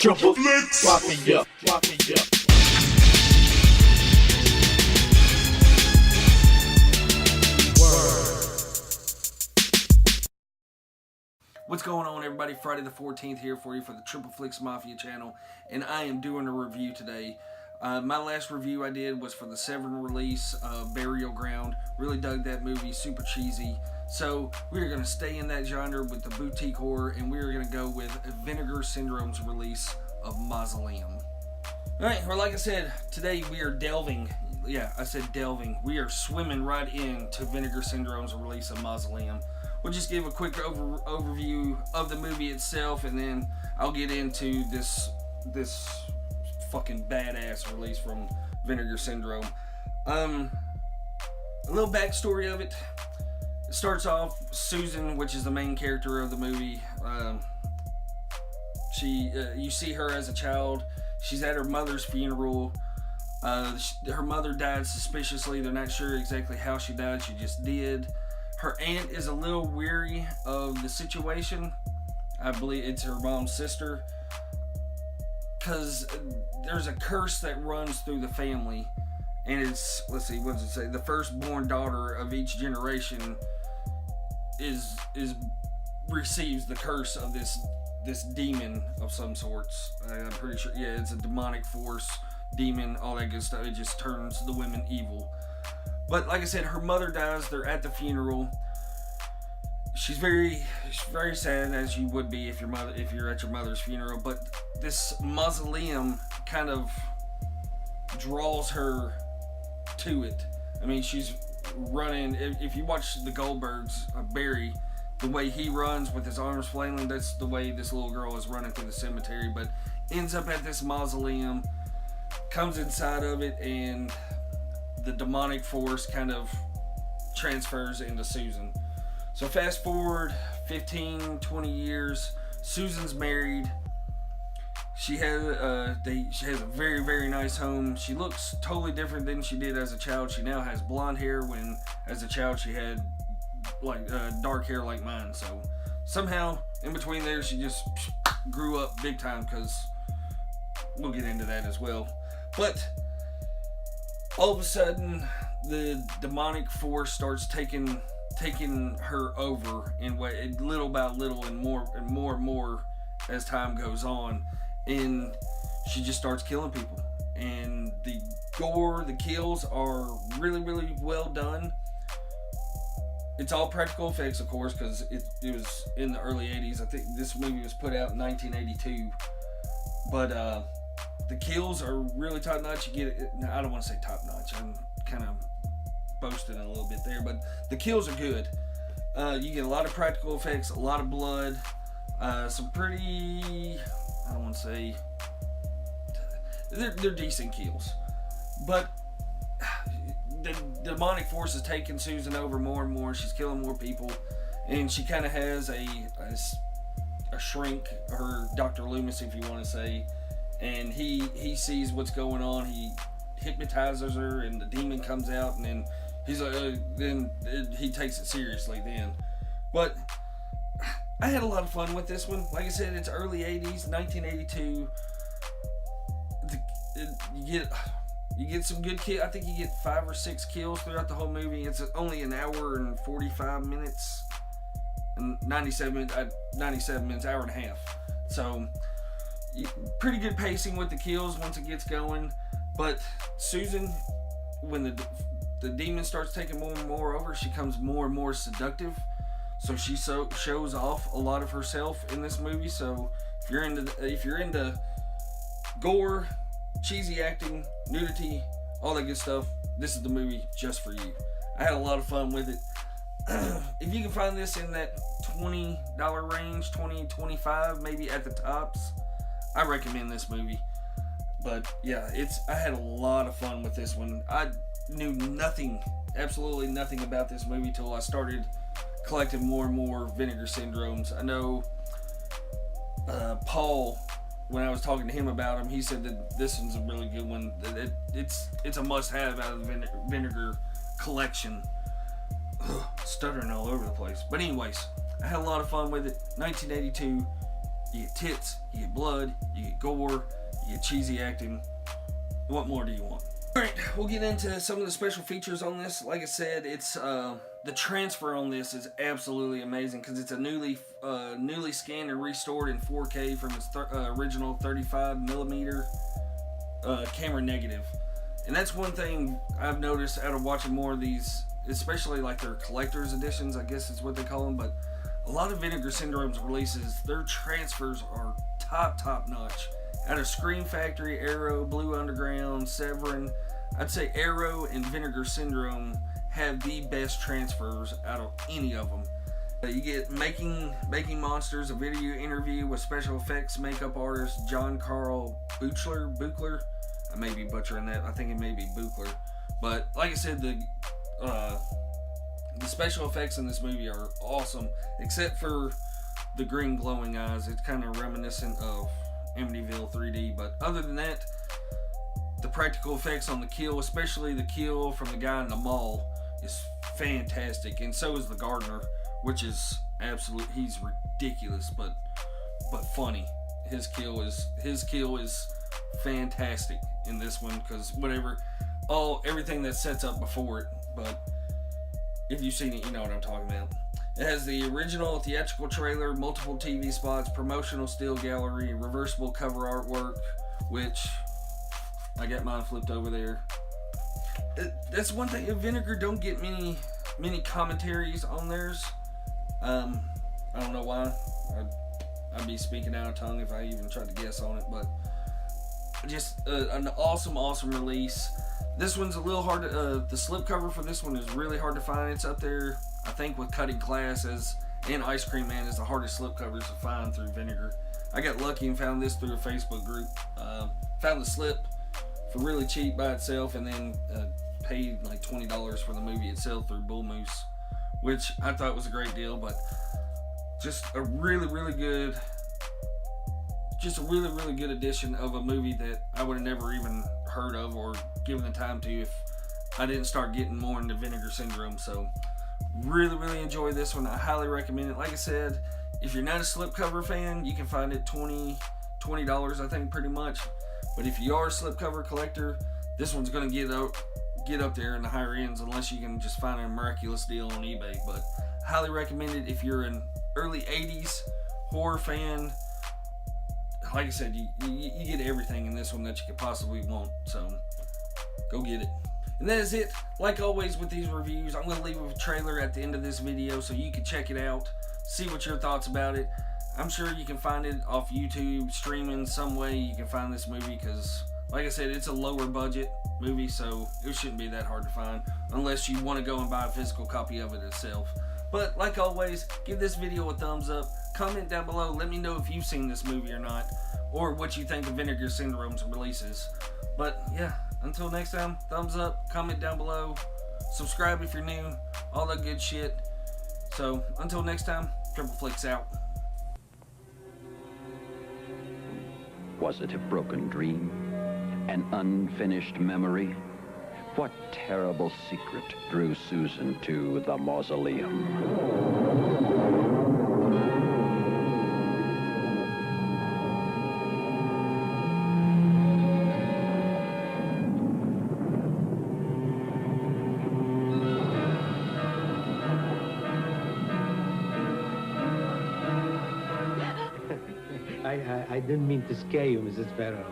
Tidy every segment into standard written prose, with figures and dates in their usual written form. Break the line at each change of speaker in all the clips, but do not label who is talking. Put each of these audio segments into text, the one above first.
Triple flicks. Rock me up, rock me up.
What's going on, everybody? Friday the 14th here for you for the Triple Flicks Mafia channel, and I am doing a review today. My last review I did was for the Severin release of Burial Ground. Really dug that movie, super cheesy. So we're going to stay in that genre with the boutique horror, and we're going to go with Vinegar Syndromes release of Mausoleum. Alright, well, like I said, today we are delving. Yeah, I said delving. We are swimming right into Vinegar Syndrome's release of Mausoleum. We'll just give a quick overview of the movie itself, and then I'll get into this fucking badass release from Vinegar Syndrome. A little backstory of it. It starts off, Susan, which is the main character of the movie. You see her as a child. She's at her mother's funeral. Her mother died suspiciously. They're not sure exactly how she died. She just did. Her aunt is a little weary of the situation. I believe it's her mom's sister. Because there's a curse that runs through the family. And it's, let's see, what does it say? The firstborn daughter of each generation receives the curse of this demon of some sorts. I'm pretty sure, yeah, it's a demonic force, demon, all that good stuff. It just turns the women evil. But like I said, her mother dies. They're at the funeral. She's very sad, as you would be if you're at your mother's funeral. But this mausoleum kind of draws her to it. I mean, she's running. If you watch the Goldbergs, Barry, the way he runs with his arms flailing, that's the way this little girl is running through the cemetery. But ends up at this mausoleum, comes inside of it, and the demonic force kind of transfers into Susan. So fast forward 15, 20 years, Susan's married. She has a very, very nice home. She looks totally different than she did as a child. She now has blonde hair, when as a child she had like dark hair like mine. So somehow in between there, she just grew up big time, because we'll get into that as well. But all of a sudden, the demonic force starts taking her over in way, little by little, and more as time goes on, and she just starts killing people. And the gore, the kills are really, really well done. It's all practical effects, of course, because it was in the early 80s. I think this movie was put out in 1982, but the kills are really top notch. You get it. I don't want to say top notch. I'm kind of boasting a little bit there, but the kills are good. You get a lot of practical effects, a lot of blood, some pretty, I don't want to say, they're decent kills. But the demonic force is taking Susan over more and more. She's killing more people, and she kind of has a shrink, her Dr. Loomis, if you want to say. And he sees what's going on. He hypnotizes her, and the demon comes out, and then he's like, he takes it seriously then. But I had a lot of fun with this one. Like I said, it's early 80s, 1982. You get some good kills. I think you get 5 or 6 kills throughout the whole movie. It's only an hour and 45 minutes, and 97 minutes, hour and a half. So pretty good pacing with the kills once it gets going. But Susan, when the demon starts taking more and more over, she becomes more and more seductive. So she shows off a lot of herself in this movie. So if you're into gore, cheesy acting, nudity, all that good stuff, this is the movie just for you. I had a lot of fun with it. If you can find this in that $20 range, $20, $25 maybe at the tops, I recommend this movie. But yeah, I had a lot of fun with this one. I knew nothing, absolutely nothing about this movie till I started collecting more and more Vinegar Syndromes. I know Paul, when I was talking to him about him, he said that this one's a really good one. It's a must-have out of the Vinegar collection. Stuttering all over the place. But anyways, I had a lot of fun with it. 1982. You get tits, you get blood, you get gore, you get cheesy acting. What more do you want? Alright, we'll get into some of the special features on this. Like I said, it's the transfer on this is absolutely amazing because it's a newly scanned and restored in 4K from its original 35mm camera negative. And that's one thing I've noticed out of watching more of these, especially like their collector's editions, I guess is what they call them, but a lot of Vinegar Syndromes releases, their transfers are top notch. Out of Scream Factory, Arrow, Blue Underground, Severin, I'd say Arrow and Vinegar Syndrome have the best transfers out of any of them. You get Making Monsters, a video interview with special effects makeup artist John Carl Buchler. I may be butchering that. I think it may be Buchler. But like I said, the special effects in this movie are awesome, except for the green glowing eyes. It's kind of reminiscent of Amityville 3D, but other than that, the practical effects on the kill, especially the kill from the guy in the mall, is fantastic, and so is the gardener, which is he's ridiculous, but funny. His kill is fantastic in this one, because everything that sets up before it, but if you've seen it, you know what I'm talking about. It has the original theatrical trailer, multiple TV spots, promotional still gallery, reversible cover artwork, which I got mine flipped over there. That's one thing. Vinegar don't get many commentaries on theirs. I don't know why. I'd be speaking out of tongue if I even tried to guess on it, but just an awesome release. This one's a little hard to, the slipcover for this one is really hard to find. It's up there, I think, with Cutting Class and Ice Cream Man is the hardest slipcovers to find through Vinegar. I got lucky and found this through a Facebook group. Found the slip for really cheap by itself, and then paid like $20 for the movie itself through Bull Moose, which I thought was a great deal. But just a really good edition of a movie that I would have never even heard of or given the time to if I didn't start getting more into Vinegar Syndrome. So really enjoy this one. I highly recommend it. Like I said, if you're not a slipcover fan, you can find it $20 I think, pretty much. But if you are a slipcover collector, this one's going to get up there in the higher ends, unless you can just find a miraculous deal on eBay. But highly recommend it if you're an early 80s horror fan. Like I said, you get everything in this one that you could possibly want, so go get it. And that is it. Like always with these reviews, I'm going to leave a trailer at the end of this video so you can check it out, see what your thoughts about it. I'm sure you can find it off YouTube, streaming some way. You can find this movie because, like I said, it's a lower budget movie, so it shouldn't be that hard to find unless you want to go and buy a physical copy of it itself. But like always, give this video a thumbs up, comment down below, let me know if you've seen this movie or not, or what you think of Vinegar Syndrome's releases. But yeah, until next time, thumbs up, comment down below, subscribe if you're new, all that good shit. So until next time, Triple Flicks out.
Was it a broken dream? An unfinished memory? What terrible secret drew Susan to the Mausoleum?
I didn't mean to scare you, Mrs. Farrow.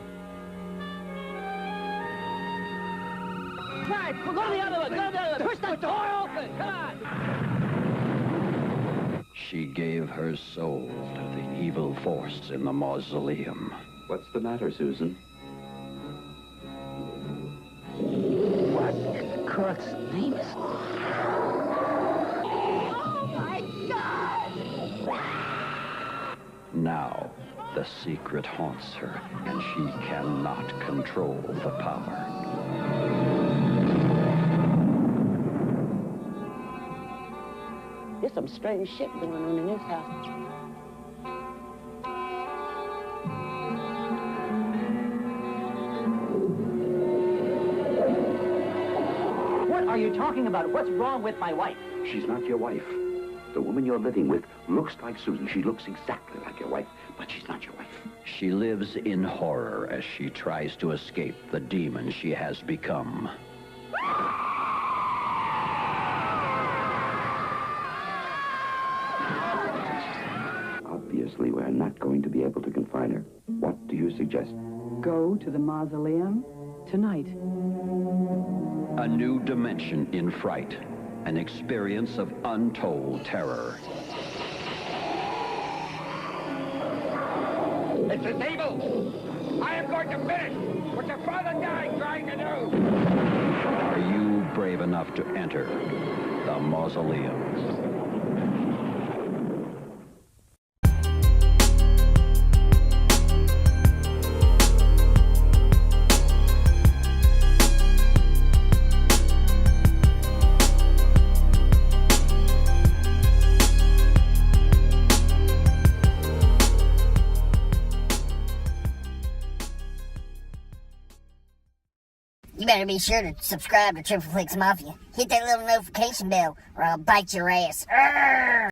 Right, go to the other one, go to the other one. Push that door open, come on.
She gave her soul to the evil force in the Mausoleum.
What's the matter, Susan?
What in Kurt's name is... Oh, my God!
Now, the secret haunts her, and she cannot control the power.
There's some strange shit going on in this house.
What are you talking about? What's wrong with my wife?
She's not your wife. The woman you're living with looks like Susan. She looks exactly like your wife.
But she's not your wife.
She lives in horror as she tries to escape the demon she has become.
Obviously, we're not going to be able to confine her. What do you suggest?
Go to the Mausoleum tonight.
A new dimension in fright. An experience of untold terror.
It's a table! I am going to finish what your father died trying to do!
Are you brave enough to enter the Mausoleum?
You better be sure to subscribe to Triple Flix Mafia. Hit that little notification bell or I'll bite your ass. Arrgh!